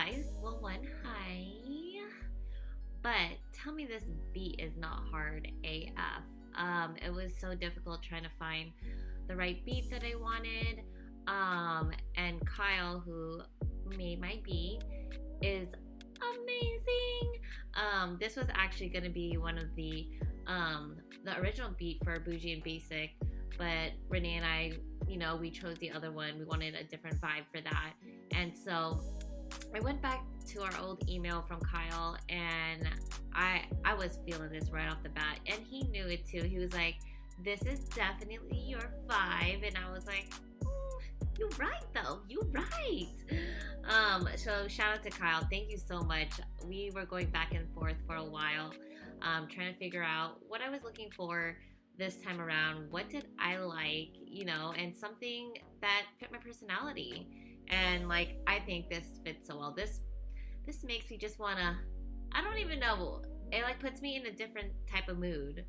guys. Well, one, hi. But tell me this beat is not hard AF. It was so difficult trying to find the right beat that I wanted. And Kyle, who made my beat, is amazing. This was actually going to be one of the original beat for Bougie and Basic, but Renee and I, we chose the other one. We wanted a different vibe for that, and so I went back to our old email from Kyle, and I was feeling this right off the bat, and he knew it too. He was like, "This is definitely your vibe," and I was like, "You're right, though. You're right." So shout out to Kyle. Thank you so much. We were going back and forth for a while, trying to figure out what I was looking for this time around. What did I like, and something that fit my personality. And I think this fits so well. This makes me just wanna. I don't even know. It puts me in a different type of mood.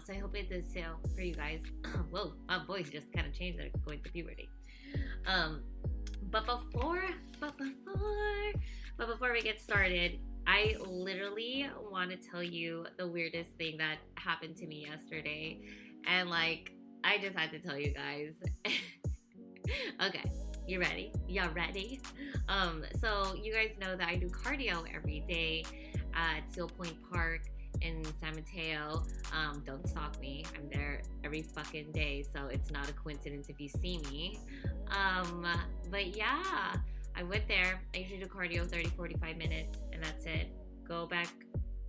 So I hope it does so for you guys. Whoa, my voice just kind of changed there going through puberty. But before we get started, I literally want to tell you the weirdest thing that happened to me yesterday, and I just had to tell you guys. Okay, you ready? Y'all ready? So you guys know that I do cardio every day at Seal Point Park in San Mateo. Don't stalk me. I'm there every fucking day, so it's not a coincidence if you see me. But yeah, I went there. I usually do cardio 30-45 minutes, and that's it. Go back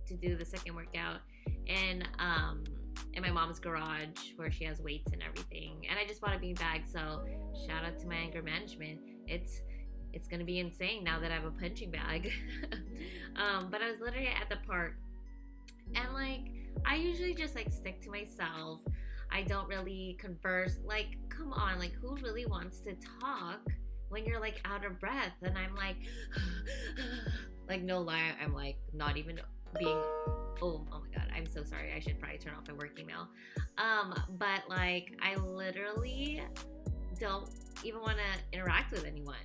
to do the second workout in my mom's garage where she has weights and everything. And I just bought a beanbag, so shout out to my anger management. It's gonna be insane now that I have a punching bag. But I was literally at the park, and I usually just stick to myself. I don't really converse. Come on, who really wants to talk when you're out of breath? And I'm no lie, I'm not even being. Oh my god, I'm so sorry. I should probably turn off my work email. But I literally don't even want to interact with anyone.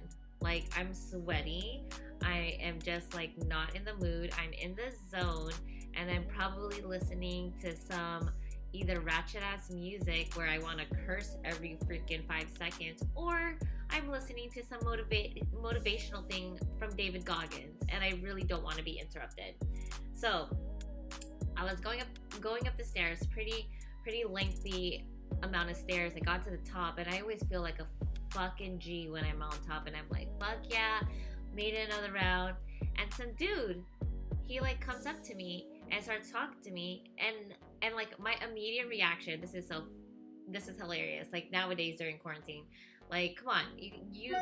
I'm sweaty. I am just not in the mood. I'm in the zone, and I'm probably listening to some either ratchet ass music where I want to curse every freaking 5 seconds, or I'm listening to some motivational thing from David Goggins, and I really don't want to be interrupted. So I was going up the stairs, pretty lengthy amount of stairs. I got to the top, and I always feel like a fucking G when I'm on top, and I'm fuck yeah, made it another round. And some dude, he comes up to me and starts talking to me, and my immediate reaction, this is hilarious, nowadays during quarantine, come on, you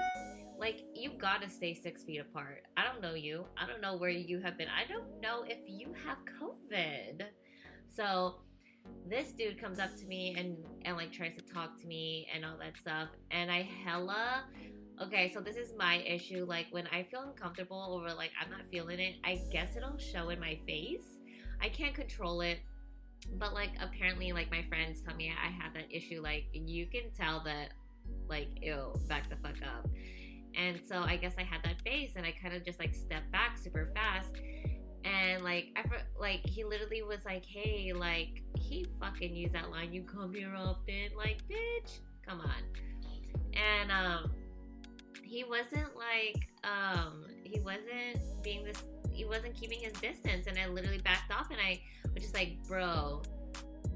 gotta stay 6 feet apart. I don't know you. I don't know where you have been. I don't know if you have COVID. So this dude comes up to me and tries to talk to me and all that stuff, and okay, so this is my issue. When I feel uncomfortable over I'm not feeling it, I guess it'll show in my face. I can't control it, but apparently my friends tell me I have that issue. You can tell that ew, back the fuck up. And so I guess I had that face, and I kind of just stepped back super fast, and he literally was hey, he fucking used that line, "You come here often," bitch, come on. And he wasn't he wasn't keeping his distance, and I literally backed off, and I was just bro,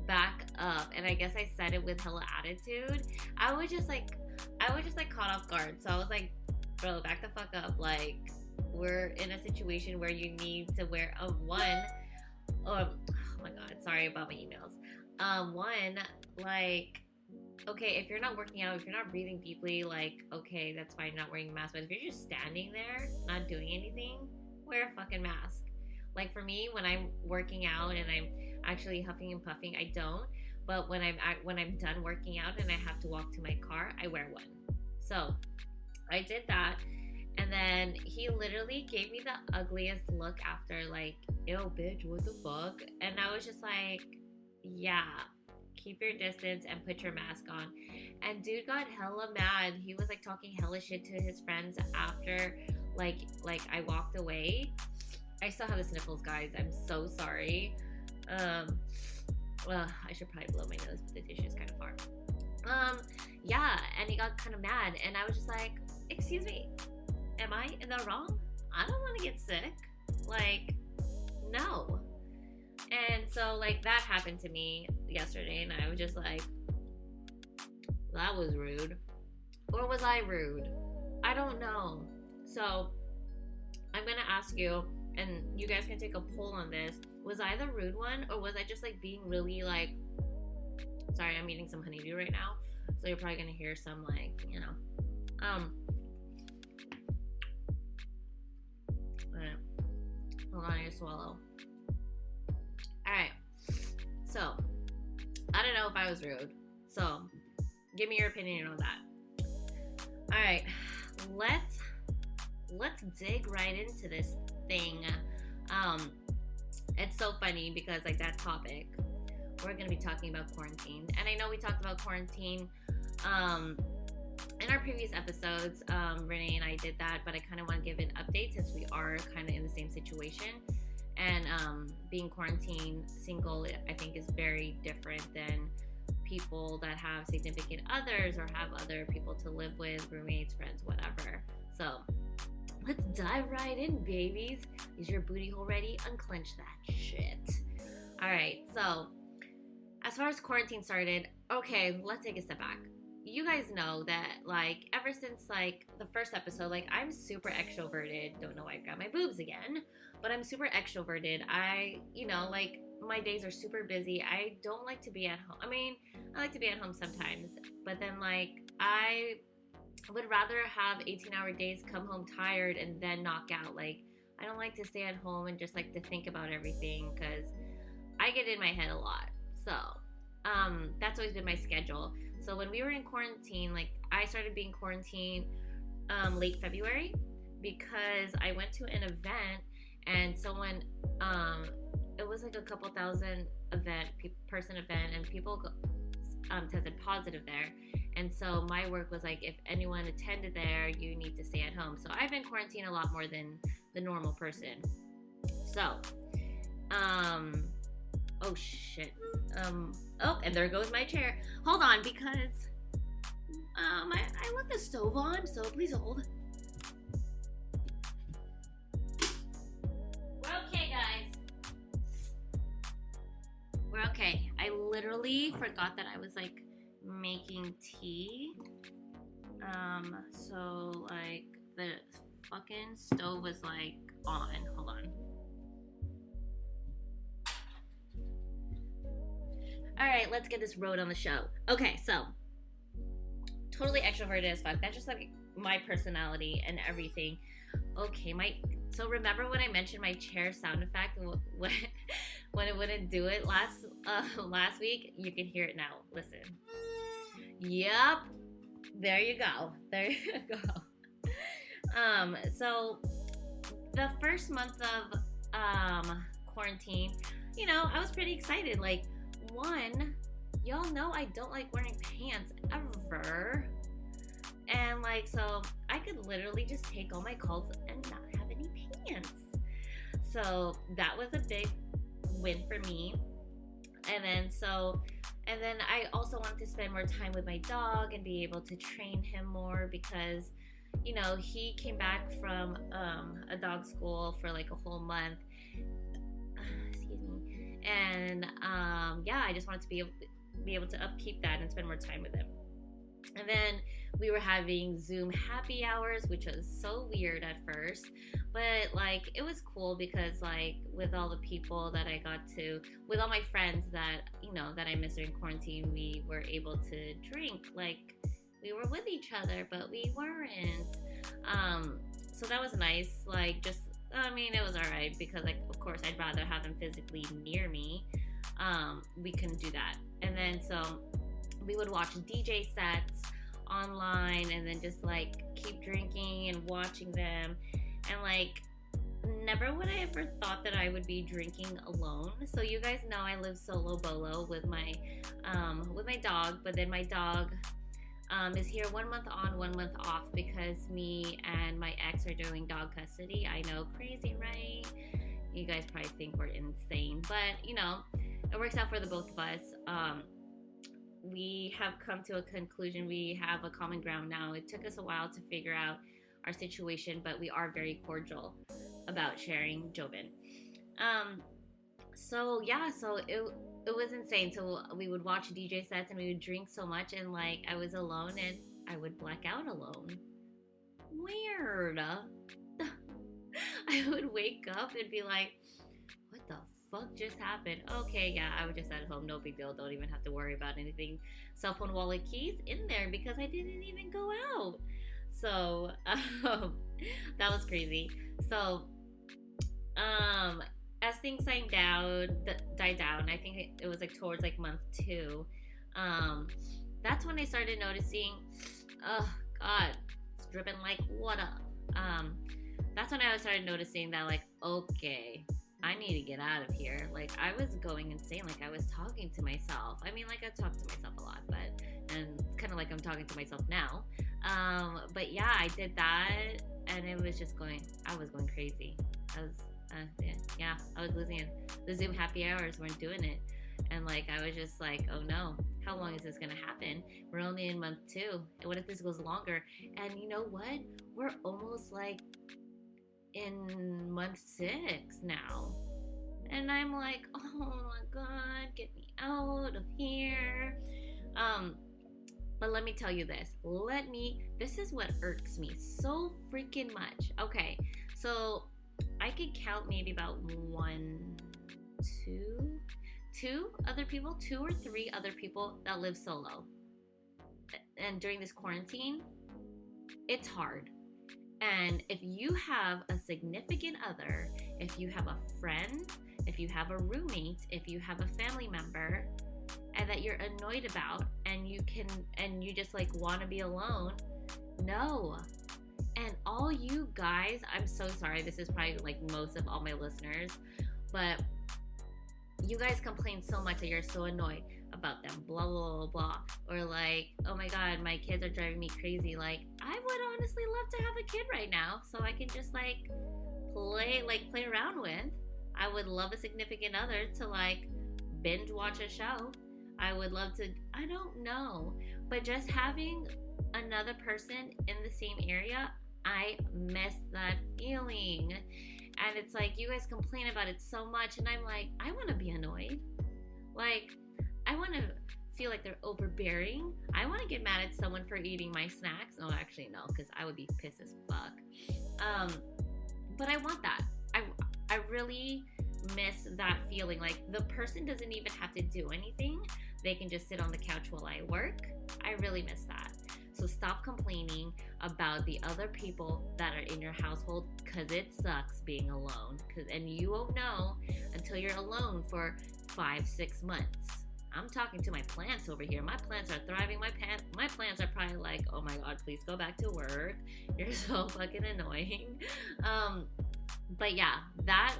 back up. And I guess I said it with hella attitude. I was just caught off guard, so I was bro, back the fuck up. We're in a situation where you need to wear a one. Oh my god, sorry about my emails. One, okay, if you're not working out, if you're not breathing deeply, okay, that's fine, not wearing a mask. But if you're just standing there, not doing anything, wear a fucking mask. For me, when I'm working out and I'm actually huffing and puffing, I don't. But when I'm done working out and I have to walk to my car, I wear one. So I did that, and then he literally gave me the ugliest look after, ew, bitch, what the fuck? And I was just yeah, keep your distance, and put your mask on. And dude got hella mad. He was like talking hella shit to his friends after like I walked away. I still have the sniffles, guys. I'm so sorry. Well, I should probably blow my nose, but the tissue is kind of far. Yeah, and he got kind of mad, and I was just like, excuse me, am I in the wrong? I don't want to get sick. Like, no. And so, like, that happened to me yesterday, and I was just like, that was rude. Or was I rude? I don't know. So, I'm gonna ask you, and you guys can take a poll on this. Was I the rude one, or was I just, like, being really, like, sorry, I'm eating some honeydew right now, so you're probably gonna hear some, like, you know, hold on, I gotta swallow. Alright, so, I don't know if I was rude, so, give me your opinion on that. Alright, let's dig right into this thing. It's so funny because, like, that topic, we're going to be talking about quarantine. And I know we talked about quarantine in our previous episodes. Renee and I did that, but I kind of want to give an update since we are kind of in the same situation. And being quarantined single, I think, is very different than people that have significant others or have other people to live with, roommates, friends, whatever. So let's dive right in, babies. Is your booty hole ready? Unclench that shit. All right, so as far as quarantine started, okay, let's take a step back. You guys know that, like, ever since, like, the first episode, like, I'm super extroverted. Don't know why I grabbed my boobs again, but I'm super extroverted. You know, like, my days are super busy. I don't like to be at home. I mean, I like to be at home sometimes, but then, like, I would rather have 18-hour days, come home tired, and then knock out. Like, I don't like to stay at home and just, like, to think about everything because I get in my head a lot. So, that's always been my schedule. So when we were in quarantine, like, I started being quarantined late February because I went to an event and someone, it was like a couple thousand person event, and people tested positive there. And so my work was like, if anyone attended there, you need to stay at home. So I've been quarantined a lot more than the normal person. So, oh shit. Oh, and there goes my chair. Hold on, because I left the stove on, so please hold. We're okay, guys. We're okay. I literally forgot that I was, like, making tea. So, like, the fucking stove was, like, on. Hold on. Alright, let's get this road on the show. Okay, so, totally extroverted as fuck. That's just, like, my personality and everything. Okay, so remember when I mentioned my chair sound effect when it wouldn't do it last week? You can hear it now. Listen. Yep. There you go. There you go. So the first month of quarantine, you know, I was pretty excited. Like, one, y'all know I don't like wearing pants ever. And, like, so I could literally just take all my calls and not have any pants. So that was a big win for me. And then I also wanted to spend more time with my dog and be able to train him more because, you know, he came back from a dog school for like a whole month. Excuse me. And yeah, I just wanted to be able to upkeep that and spend more time with him. And then we were having Zoom happy hours, which was so weird at first, but like it was cool because like with all the people that I got to, with all my friends that, you know, that I missed during quarantine, we were able to drink like we were with each other, but we weren't. So that was nice. Like just, I mean, it was all right because like, of course, I'd rather have them physically near me. We couldn't do that. And then so we would watch DJ sets online and then just like keep drinking and watching them. And like never would I ever thought that I would be drinking alone. So you guys know I live solo bolo with my dog, but then my dog is here 1 month on, 1 month off because me and my ex are doing dog custody. I know, crazy, right? You guys probably think we're insane, but you know, it works out for the both of us. We have come to a conclusion. We have a common ground now. It took us a while to figure out our situation, but we are very cordial about sharing Jobin. So it was insane. So we would watch DJ sets and we would drink so much, and like I was alone and I would black out alone. Weird. I would wake up and be like, what the fuck just happened? Okay, yeah, I was just at home, no big deal, don't even have to worry about anything. Cell phone, wallet, keys in there because I didn't even go out. So that was crazy. So as things died down, I think it was like towards like month 2, that's when I started noticing, oh god, it's dripping like water. That's when I started noticing that, like, okay, I need to get out of here. Like, I was going insane. Like, I was talking to myself. I mean, like, I talk to myself a lot, and it's kind of like I'm talking to myself now. But yeah, I did that, and it was just I was going crazy. I was losing it. The Zoom happy hours weren't doing it. And like, I was just like, oh no, how long is this gonna happen? We're only in month 2. And what if this goes longer? And you know what? We're almost like in month 6 now. And I'm like, oh my god, get me out of here. But let me tell you this. This is what irks me so freaking much. Okay, so I could count maybe about 2 or 3 other people that live solo. And during this quarantine, it's hard. And if you have a significant other, if you have a friend, if you have a roommate, if you have a family member, and that you're annoyed about, and you just like want to be alone, no. And all you guys, I'm so sorry, this is probably like most of all my listeners, but you guys complain so much that you're so annoyed about them, blah, blah, blah, blah. Or like, oh my god, my kids are driving me crazy. Like, I would honestly love to have a kid right now so I can just like play around with. I would love a significant other to like binge watch a show. I would love to, I don't know. But just having another person in the same area, I miss that feeling. And it's like, you guys complain about it so much, and I'm like, I want to be annoyed. Like, I want to feel like they're overbearing. I want to get mad at someone for eating my snacks. No, actually, no, because I would be pissed as fuck. But I want that. I really miss that feeling. Like, the person doesn't even have to do anything. They can just sit on the couch while I work. I really miss that. So stop complaining about the other people that are in your household, because it sucks being alone. And you won't know until you're alone for 5-6 months. I'm talking to my plants over here. My plants are thriving. My plants are probably like, oh my god, please go back to work. You're so fucking annoying. But yeah, that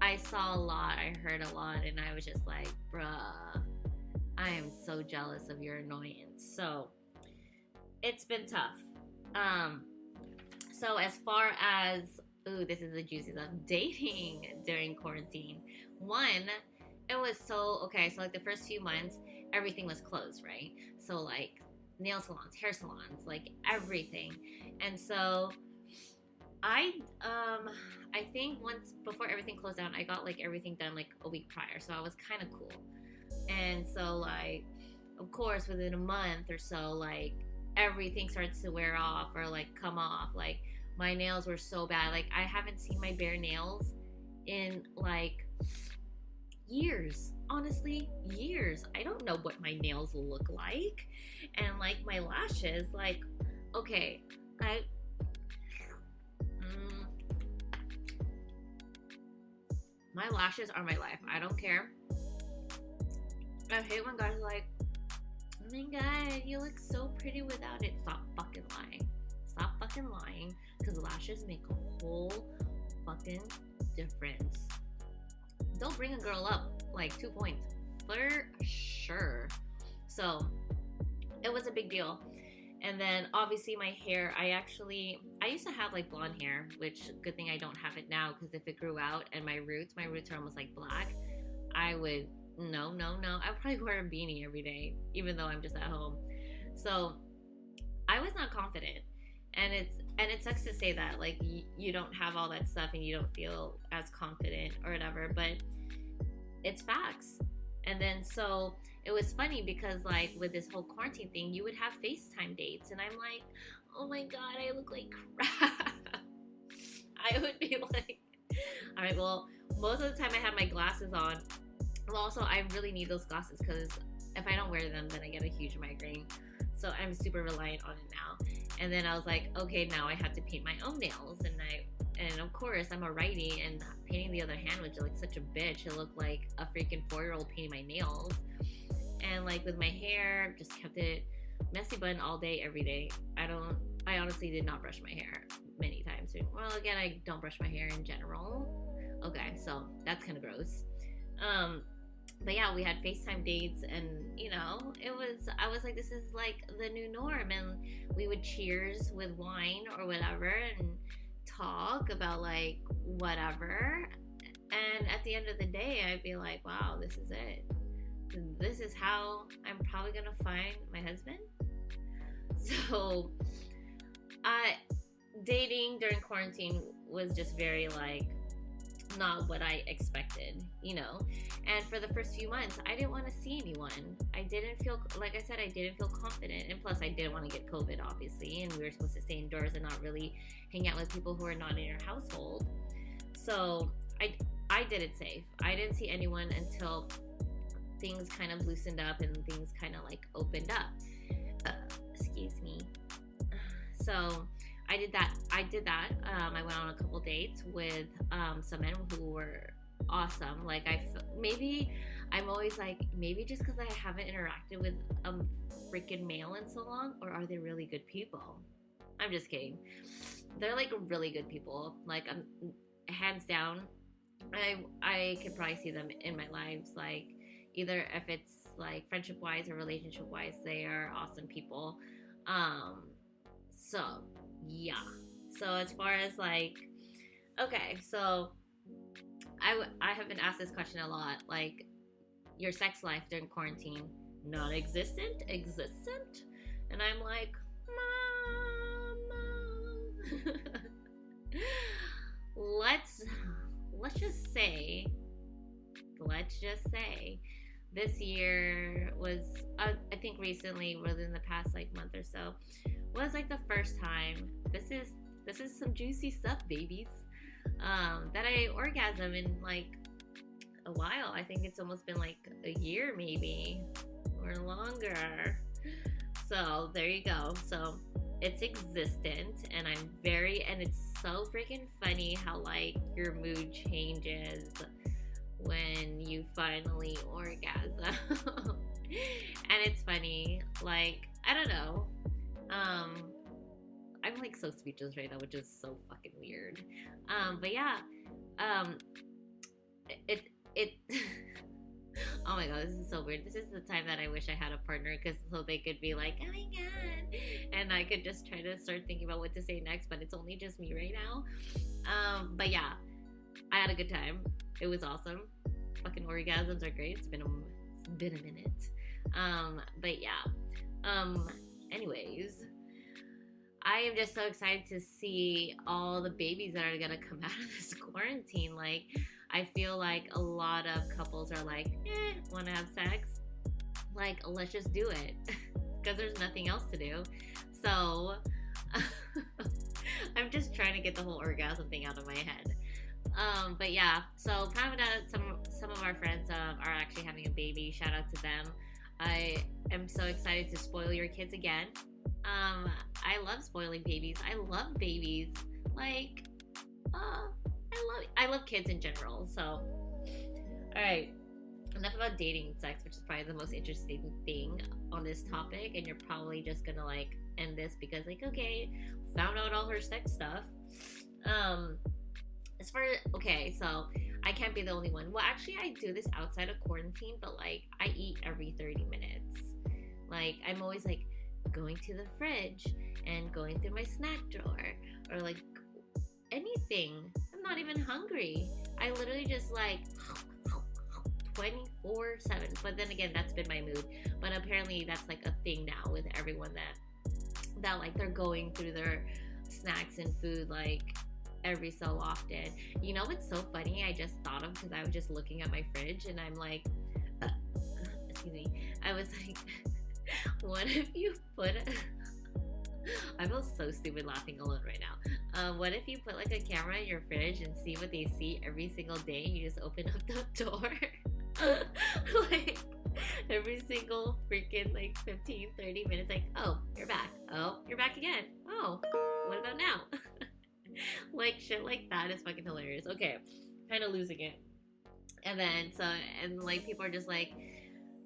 I saw a lot. I heard a lot, and I was just like, bruh, I am so jealous of your annoyance. So it's been tough. So as far as, this is the juicy stuff, dating during quarantine. One, it was so like the first few months, everything was closed, right? So like nail salons, hair salons, like everything. And so I think once before everything closed down, I got like everything done like a week prior. So I was kind of cool. And so like, of course, within a month or so, like everything starts to wear off or like come off. Like my nails were so bad. Like I haven't seen my bare nails in like years. Honestly, years. I don't know what my nails look like. And like my lashes, like, okay, my lashes are my life. I don't care. I hate when guys are like, oh my god, you look so pretty without it. Stop fucking lying. Stop fucking lying. Because lashes make a whole fucking difference. Don't bring a girl up like 2 points for sure. So it was a big deal. And then obviously my hair, I used to have like blonde hair, which good thing I don't have it now, because if it grew out and my roots are almost like black, I would, no. I would probably wear a beanie every day, even though I'm just at home. So I was not confident. And it sucks to say that, like, you don't have all that stuff and you don't feel as confident or whatever, but it's facts. And then so it was funny because, like, with this whole quarantine thing, you would have FaceTime dates, and I'm like, oh my god, I look like crap. I would be like, all right, well, most of the time I have my glasses on. Well, also, I really need those glasses because if I don't wear them, then I get a huge migraine. So I'm super reliant on it now. And then I was like, okay, now I have to paint my own nails, and of course I'm a righty, and painting the other hand was like such a bitch. It looked like a freaking 4-year-old painting my nails. And like with my hair, just kept it messy bun all day, every day. I honestly did not brush my hair many times. Well, again, I don't brush my hair in general. Okay, so that's kind of gross. But yeah, we had FaceTime dates, and I was like, this is like the new norm, and we would cheers with wine or whatever and talk about like whatever. And at the end of the day, I'd be like, wow, this is it. This is how I'm probably gonna find my husband. So dating during quarantine was just very like not what I expected, and for the first few months I didn't want to see anyone. I didn't feel, like I said, I didn't feel confident, and plus I didn't want to get COVID, obviously, and we were supposed to stay indoors and not really hang out with people who are not in your household. So I did it safe. I didn't see anyone until things kind of loosened up and things kind of like opened up. Excuse me. So I did that. I went on a couple dates with some men who were awesome. Like I'm always like, maybe just because I haven't interacted with a freaking male in so long, or are they really good people? I'm just kidding. They're like really good people. Like, hands down, I could probably see them in my lives. Like, either if it's like friendship wise or relationship wise, they are awesome people. So yeah. So as far as like, okay, so I have been asked this question a lot, like, your sex life during quarantine, non-existent, existent? And I'm like, Mom. let's just say this year was, I think recently, within the past like month or so, was like the first time, this is some juicy stuff, babies, that I orgasm in like a while. I think it's almost been like a year maybe, or longer. So there you go. So it's existent, and it's so freaking funny how like your mood changes when you finally orgasm. And it's funny, like, I don't know, I'm like so speechless right now, which is so fucking weird. But yeah, it oh my god, this is so weird. This is the time that I wish I had a partner, because so they could be like, oh my god, and I could just try to start thinking about what to say next, but it's only just me right now. But yeah, I had a good time. It was awesome. Fucking orgasms are great. It's been a minute. But yeah. Anyways, I am just so excited to see all the babies that are gonna come out of this quarantine. Like, I feel like a lot of couples are like, wanna have sex? Like, let's just do it. Because there's nothing else to do. So, I'm just trying to get the whole orgasm thing out of my head. But yeah, so found out some of our friends are actually having a baby. Shout out to them. I am so excited to spoil your kids again. I love spoiling babies. I love babies. Like, I love kids in general. So, all right, enough about dating and sex, which is probably the most interesting thing on this topic. And you're probably just gonna like end this because, like, okay, found out all her sex stuff. as far okay, so I can't be the only one. Well, actually, I do this outside of quarantine, but like I eat every 30 minutes. Like I'm always like going to the fridge and going through my snack drawer or like anything. I'm not even hungry. I literally just like 24/7. But then again, that's been my mood. But apparently, that's like a thing now with everyone that like they're going through their snacks and food like every so often. You know what's so funny? I just thought of because I was just looking at my fridge and I'm like, excuse me. I was like, what if you put? I feel so stupid laughing alone right now. What if you put like a camera in your fridge and see what they see every single day? And you just open up the door, like every single freaking like 15, 30 minutes. Like, oh, you're back. Oh, you're back again. Oh, what about now? Like shit like that is fucking hilarious. Okay, kind of losing it. And then and like people are just like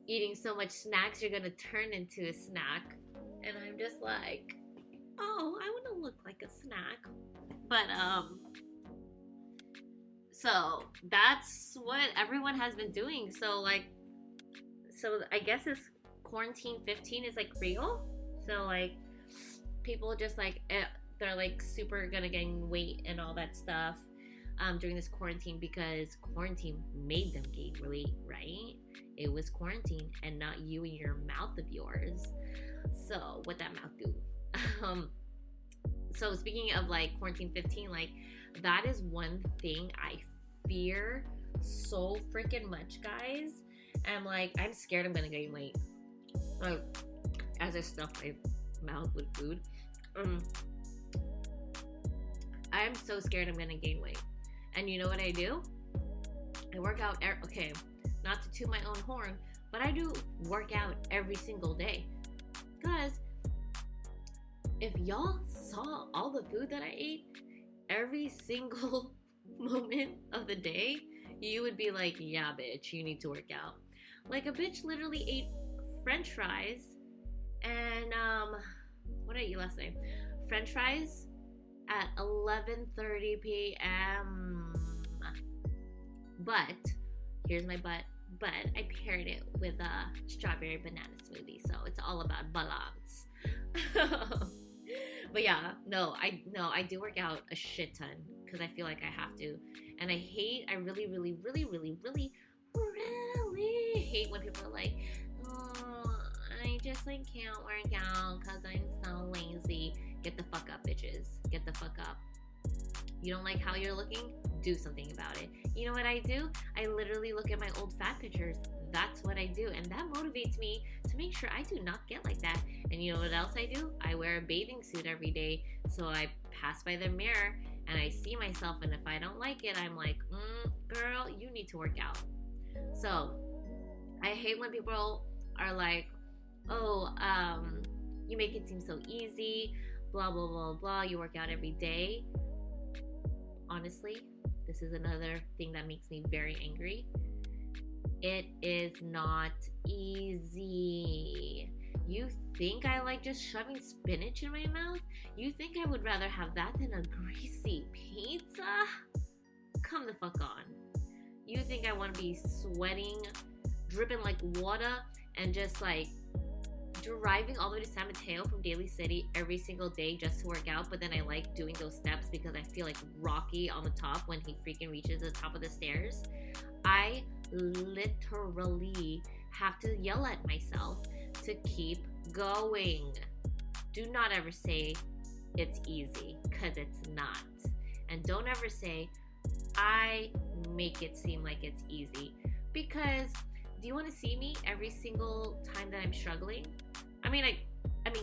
eating so much snacks you're gonna turn into a snack, and I'm just like, oh, I want to look like a snack. But so that's what everyone has been doing. So I guess this quarantine 15 is like real. So like people just like they're like super gonna gain weight and all that stuff during this quarantine because quarantine made them gain weight, right? It was quarantine and not you and your mouth of yours. So what that mouth do? So speaking of like quarantine 15, like that is one thing I fear so freaking much, guys. And like I'm scared I'm gonna gain weight. Like as I stuff my mouth with food. I'm so scared I'm gonna gain weight. And you know what I do? I work out, okay, not to toot my own horn, but I do work out every single day. Because if y'all saw all the food that I ate every single moment of the day, you would be like, yeah, bitch, you need to work out. Like a bitch literally ate French fries and, what did I eat last night? French fries at 11:30 p.m. But here's my but I paired it with a strawberry banana smoothie, so it's all about balance. But yeah, no, I do work out a shit ton because I feel like I have to, and I really hate when people are like, oh, I just like can't work out because I'm so lazy. Get the fuck up, bitches. Get the fuck up. You don't like how you're looking? Do something about it. You know what I do? I literally look at my old fat pictures. That's what I do. And that motivates me to make sure I do not get like that. And you know what else I do? I wear a bathing suit every day. So I pass by the mirror and I see myself. And if I don't like it, I'm like, girl, you need to work out. So I hate when people are like, oh, you make it seem so easy. Blah, blah, blah, blah. You work out every day. Honestly, this is another thing that makes me very angry. It is not easy. You think I like just shoving spinach in my mouth? You think I would rather have that than a greasy pizza? Come the fuck on. You think I want to be sweating, dripping like water, and just like driving all the way to San Mateo from Daly City every single day just to work out, but then I like doing those steps because I feel like Rocky on the top when he freaking reaches the top of the stairs. I literally have to yell at myself to keep going. Do not ever say it's easy, because it's not. And don't ever say I make it seem like it's easy, because do you want to see me every single time that I'm struggling? I mean,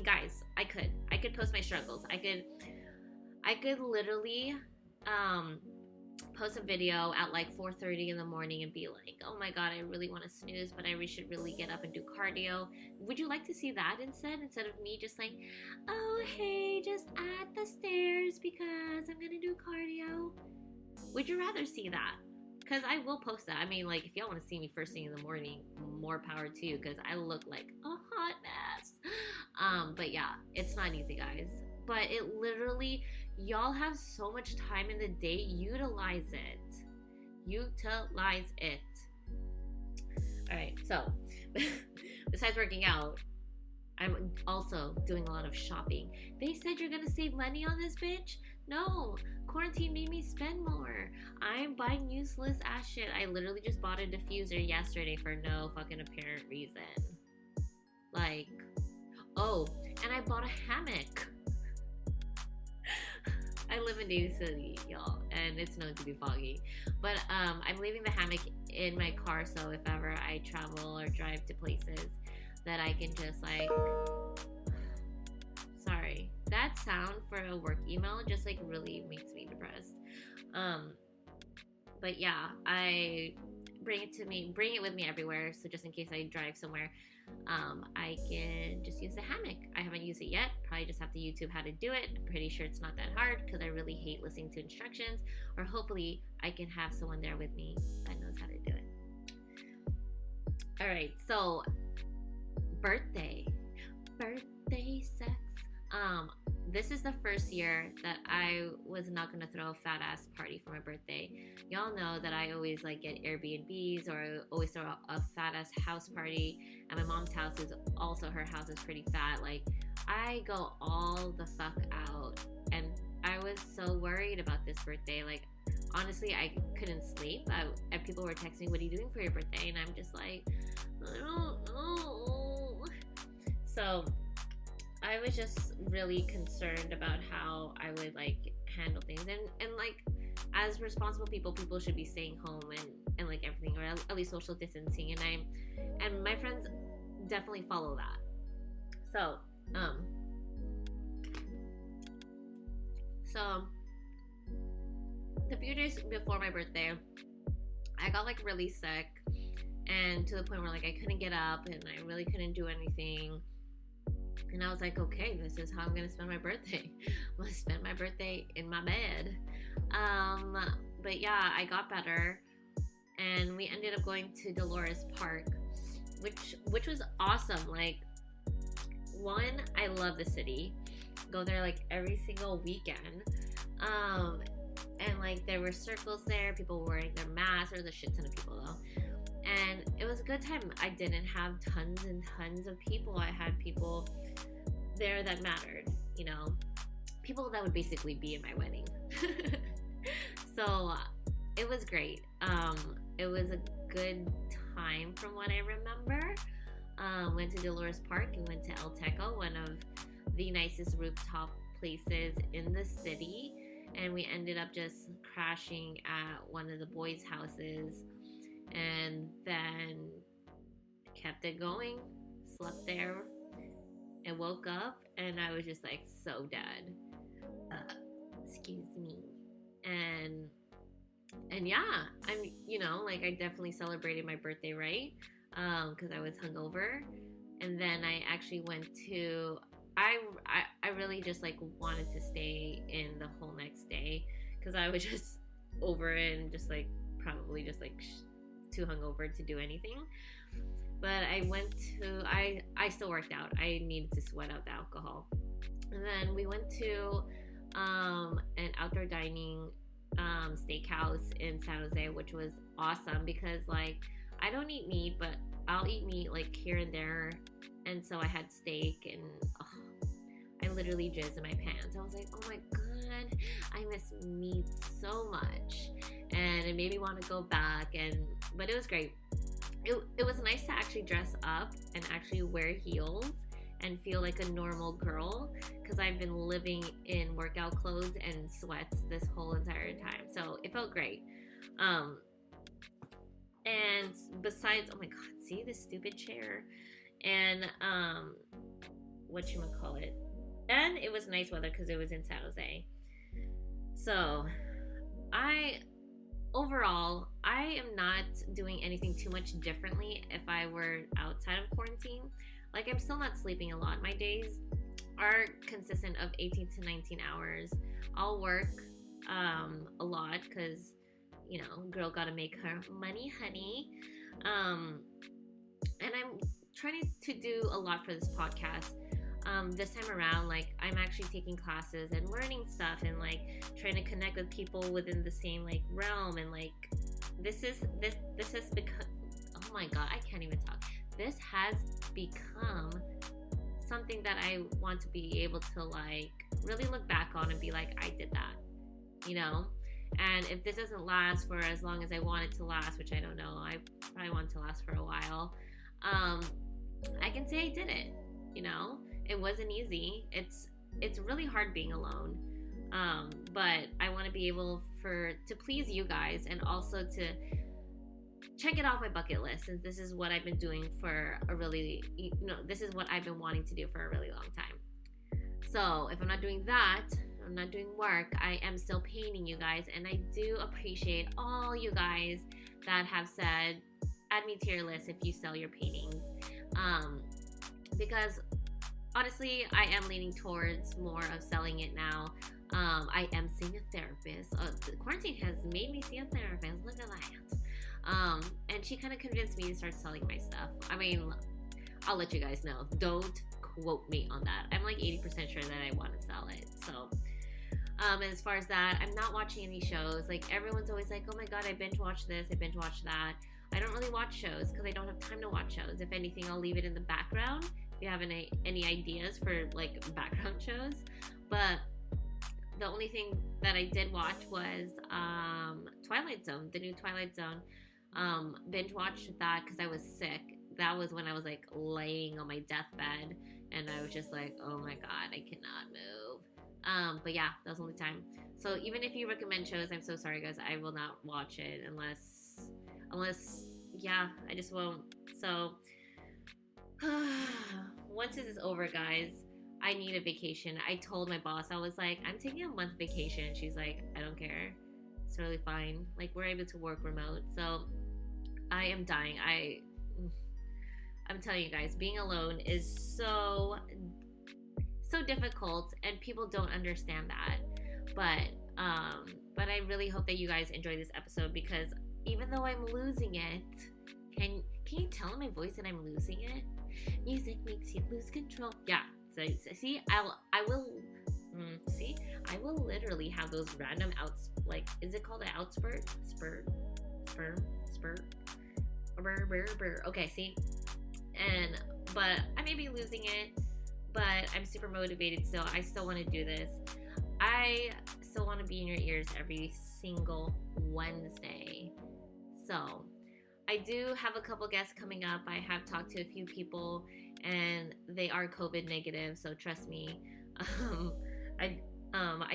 guys, I could post my struggles. I could literally post a video at like 4:30 in the morning and be like, oh my god, I really want to snooze, but I should really get up and do cardio. Would you like to see that instead of me just like, oh hey, just at the stairs because I'm gonna do cardio? Would you rather see that? Because I will post that. I mean, like, if y'all want to see me first thing in the morning, more power to you, because I look like a hot mess. But yeah, it's not easy, guys. But it literally, Y'all have so much time in the day. Utilize it. Utilize it. All right, so besides working out, I'm also doing a lot of shopping. They said you're gonna save money on this, bitch. No, quarantine made me spend more. I'm buying useless ass shit. I literally just bought a diffuser yesterday for no fucking apparent reason. Like, oh, and I bought a hammock. I live in New City, y'all, and it's known to be foggy. But I'm leaving the hammock in my car, so if ever I travel or drive to places, that I can just like, sorry, that sound for a work email just like really makes me depressed. But yeah, I bring it with me everywhere, so just in case I drive somewhere, I can just use the hammock. I haven't used it yet. Probably just have to YouTube how to do it. I'm pretty sure it's not that hard because I really hate listening to instructions, or hopefully I can have someone there with me that knows how to do it. All right, so birthday sex. This is the first year that I was not gonna throw a fat ass party for my birthday. Y'all know that I always like get Airbnbs, or I always throw a fat ass house party. At my mom's house, is also, her house is pretty fat. Like, I go all the fuck out, and I was so worried about this birthday. Like, honestly, I couldn't sleep. And people were texting me, "What are you doing for your birthday?" And I'm just like, I don't know. So I was just really concerned about how I would like handle things, and like, as responsible people should be staying home and like everything, or at least social distancing, and my friends definitely follow that. So the few days before my birthday, I got like really sick, and to the point where like I couldn't get up and I really couldn't do anything. And I was like, okay, this is how I'm gonna spend my birthday. I'm gonna spend my birthday in my bed. But yeah, I got better, and we ended up going to Dolores Park, which was awesome. Like, one, I love the city. Go there like every single weekend. And like there were circles there, people were wearing their masks. There was a shit ton of people though. And it was a good time. I didn't have tons and tons of people. I had people there that mattered, you know, people that would basically be in my wedding. So it was great. It was a good time from what I remember. Went to Dolores Park and went to El Teco, one of the nicest rooftop places in the city. And we ended up just crashing at one of the boys' houses, and then kept it going, slept there, and woke up, and I was just like so dead. Excuse me. And yeah, I'm, you know, like I definitely celebrated my birthday right, because I was hungover. And then I actually went to, I really just like wanted to stay in the whole next day, because I was just over it and just like probably just like too hungover to do anything. But I went to, I still worked out. I needed to sweat out the alcohol. And then we went to an outdoor dining steakhouse in San Jose, which was awesome because like I don't eat meat, but I'll eat meat like here and there. And so I had steak, and I literally jizzed in my pants. I was like, oh my god, I miss meat so much, and it made me want to go back. But it was great. It was nice to actually dress up and actually wear heels and feel like a normal girl, because I've been living in workout clothes and sweats this whole entire time. So it felt great. And besides, oh my god, see this stupid chair. And whatchamacallit. And it was nice weather because it was in San Jose. So overall, I am not doing anything too much differently if I were outside of quarantine. Like, I'm still not sleeping a lot. My days are consistent of 18 to 19 hours. I'll work a lot because, you know, girl gotta make her money, honey. And I'm trying to do a lot for this podcast. This time around, like, I'm actually taking classes and learning stuff and like trying to connect with people within the same like realm, and like this has become, oh my god, I can't even talk. This has become something that I want to be able to like really look back on and be like, I did that, you know? And if this doesn't last for as long as I want it to last, which I don't know, I probably want it to last for a while, I can say I did it, you know? It wasn't easy. It's really hard being alone. But I want to be able to please you guys, and also to check it off my bucket list, since this is what I've been doing for a really, this is what I've been wanting to do for a really long time. So if I'm not doing that, I'm not doing work, I am still painting, you guys. And I do appreciate all you guys that have said, add me to your list if you sell your paintings. Because honestly, I am leaning towards more of selling it now. I am seeing a therapist. Quarantine has made me see a therapist. Look at that. And she kind of convinced me to start selling my stuff. I mean, I'll let you guys know. Don't quote me on that. I'm like 80% sure that I want to sell it. So, and as far as that, I'm not watching any shows. Like, everyone's always like, oh my god, I binge watch this, I binge watch that. I don't really watch shows because I don't have time to watch shows. If anything, I'll leave it in the background if you have any ideas for like background shows. But the only thing that I did watch was Twilight Zone, the new Twilight Zone. Binge watched that because I was sick. That was when I was like laying on my deathbed, and I was just like, oh my god, I cannot move. But yeah, that was the only time. So even if you recommend shows, I'm so sorry guys, I will not watch it unless yeah, I just won't. So once this is over, guys, I need a vacation. I told my boss, I was like, I'm taking a month vacation. She's like, I don't care. It's really fine. Like, we're able to work remote. So I am dying. I'm telling you guys, being alone is so difficult, and people don't understand that. But I really hope that you guys enjoy this episode, because even though I'm losing it, can you tell in my voice that I'm losing it? Music makes you lose control. Yeah. So see, I will literally have those random is it called an outspurt? Spurt. Okay, see? But I may be losing it, but I'm super motivated still. I still want to do this. I still want to be in your ears every single Wednesday. So I do have a couple guests coming up. I have talked to a few people, and they are COVID negative, so trust me. I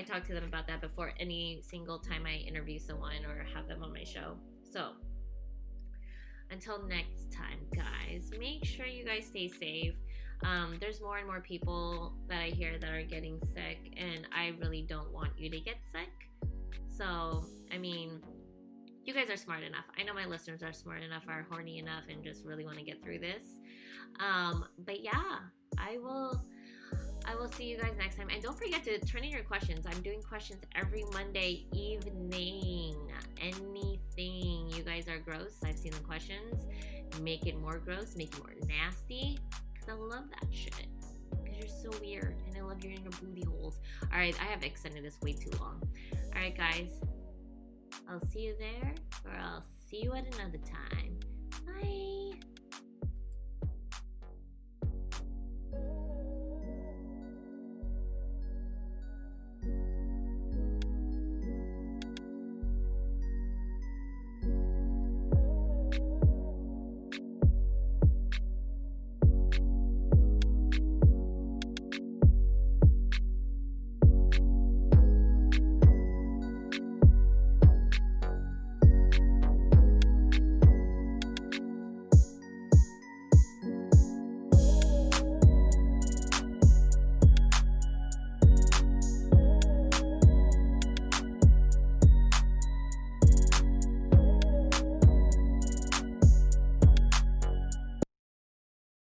talked to them about that before any single time I interview someone or have them on my show. So until next time, guys, make sure you guys stay safe. There's more and more people that I hear that are getting sick, and I really don't want you to get sick. So, I mean, you guys are smart enough. I know my listeners are smart enough, are horny enough, and just really want to get through this. But yeah, I will see you guys next time. And don't forget to turn in your questions. I'm doing questions every Monday evening. Anything. You guys are gross. I've seen the questions. Make it more gross. Make it more nasty. Because I love that shit. Because you're so weird. And I love your inner booty holes. Alright, I have extended this way too long. Alright, guys. I'll see you there, or I'll see you at another time. Bye.